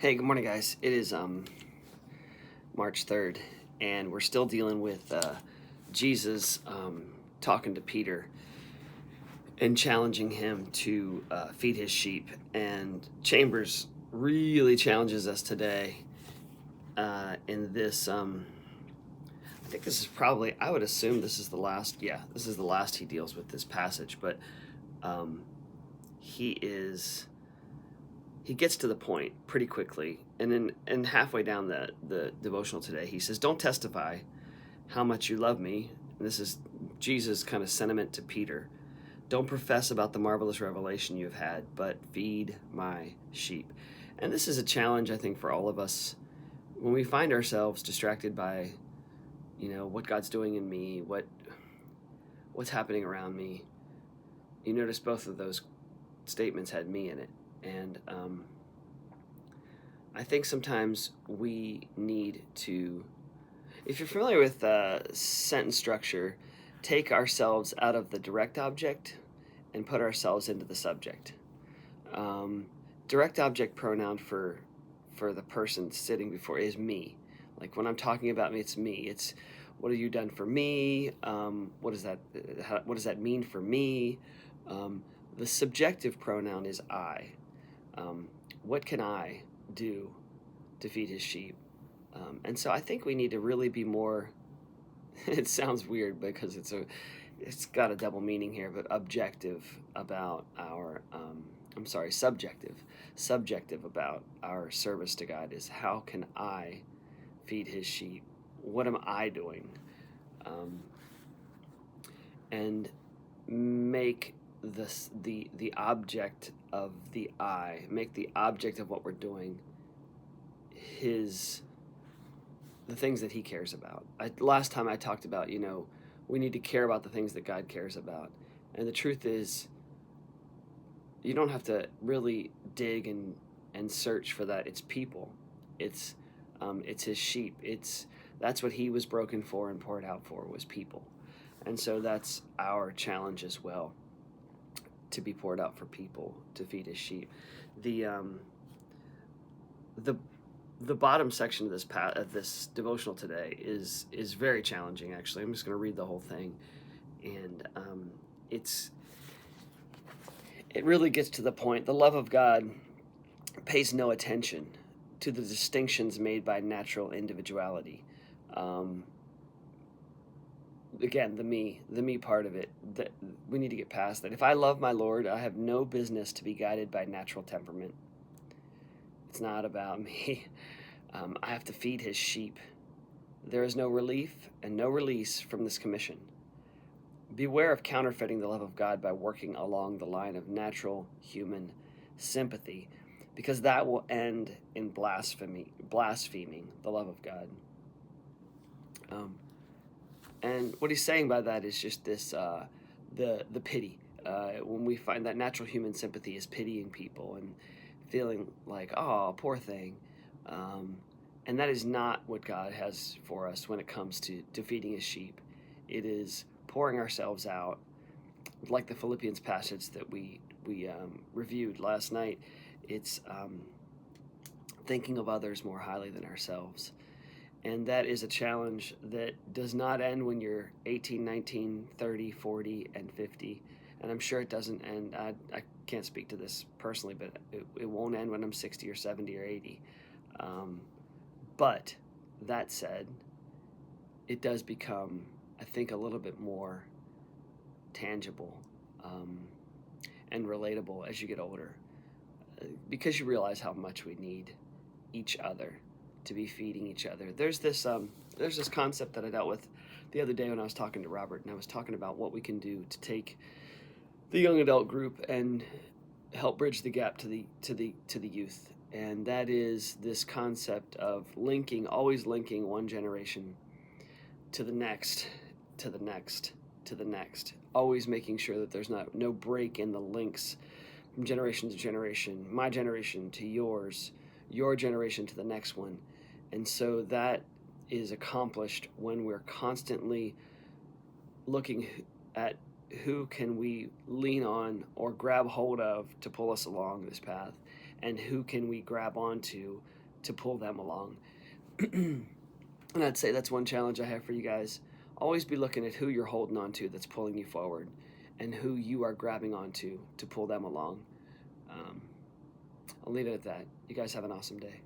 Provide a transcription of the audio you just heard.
Hey, good morning, guys. It is March 3rd, and we're still dealing with Jesus talking to Peter and challenging him to feed his sheep. And Chambers really challenges us today in this. I think this is probably, I would assume this is the last, this is the last he deals with this passage, but um, he gets to the point pretty quickly, and halfway down the devotional today, he says, "Don't testify how much you love me." And this is Jesus' kind of sentiment to Peter. "Don't profess about the marvelous revelation you've had, but feed my sheep." And this is a challenge, I think, for all of us when we find ourselves distracted by, what God's doing in me, what's happening around me. You notice both of those statements had me in it, and I think sometimes we need to, if you're familiar with sentence structure, take ourselves out of the direct object and put ourselves into the subject. Direct object pronoun for the person sitting before is me. Like when I'm talking about me, it's me. It's what have you done for me? What does that mean for me? The subjective pronoun is I. What can I do to feed his sheep? And so I think we need to really be more. It sounds weird because it's got a double meaning here, but objective about our. Subjective about our service to God is how can I feed his sheep? What am I doing? And make the object of the I, make the object of what we're doing the things that he cares about. Last time I talked about, we need to care about the things that God cares about. And the truth is, you don't have to really dig and search for that. It's people. It's his sheep. That's what he was broken for and poured out for, was people. And so that's our challenge as well, to be poured out for people, to feed his sheep. The bottom section of this devotional today is very challenging. Actually, I'm just going to read the whole thing, and it really gets to the point. The love of God pays no attention to the distinctions made by natural individuality. Again, the me part of it, that we need to get past that. If I love my Lord, I have no business to be guided by natural temperament. It's not about me. I have to feed his sheep. There is no relief and no release from this commission. Beware of counterfeiting the love of God by working along the line of natural human sympathy, because that will end in blaspheming the love of God. And what he's saying by that is just this, the pity. When we find that natural human sympathy is pitying people and feeling like, oh, poor thing. And that is not what God has for us when it comes to feeding his sheep. It is pouring ourselves out, like the Philippians passage that we reviewed last night. It's thinking of others more highly than ourselves. And that is a challenge that does not end when you're 18, 19, 30, 40, and 50. And I'm sure it doesn't end. I can't speak to this personally, but it won't end when I'm 60 or 70 or 80. But that said, it does become, I think, a little bit more tangible and relatable as you get older, because you realize how much we need each other to be feeding each other. There's this concept that I dealt with the other day when I was talking to Robert, and I was talking about what we can do to take the young adult group and help bridge the gap to the youth. And that is this concept of always linking one generation to the next, to the next, to the next. Always making sure that there's no break in the links from generation to generation, my generation to yours, your generation to the next one. And so that is accomplished when we're constantly looking at who can we lean on or grab hold of to pull us along this path. and who can we grab onto to pull them along. And I'd say that's one challenge I have for you guys. Always be looking at who you're holding on to that's pulling you forward, and who you are grabbing onto to pull them along. I'll leave it at that. You guys have an awesome day.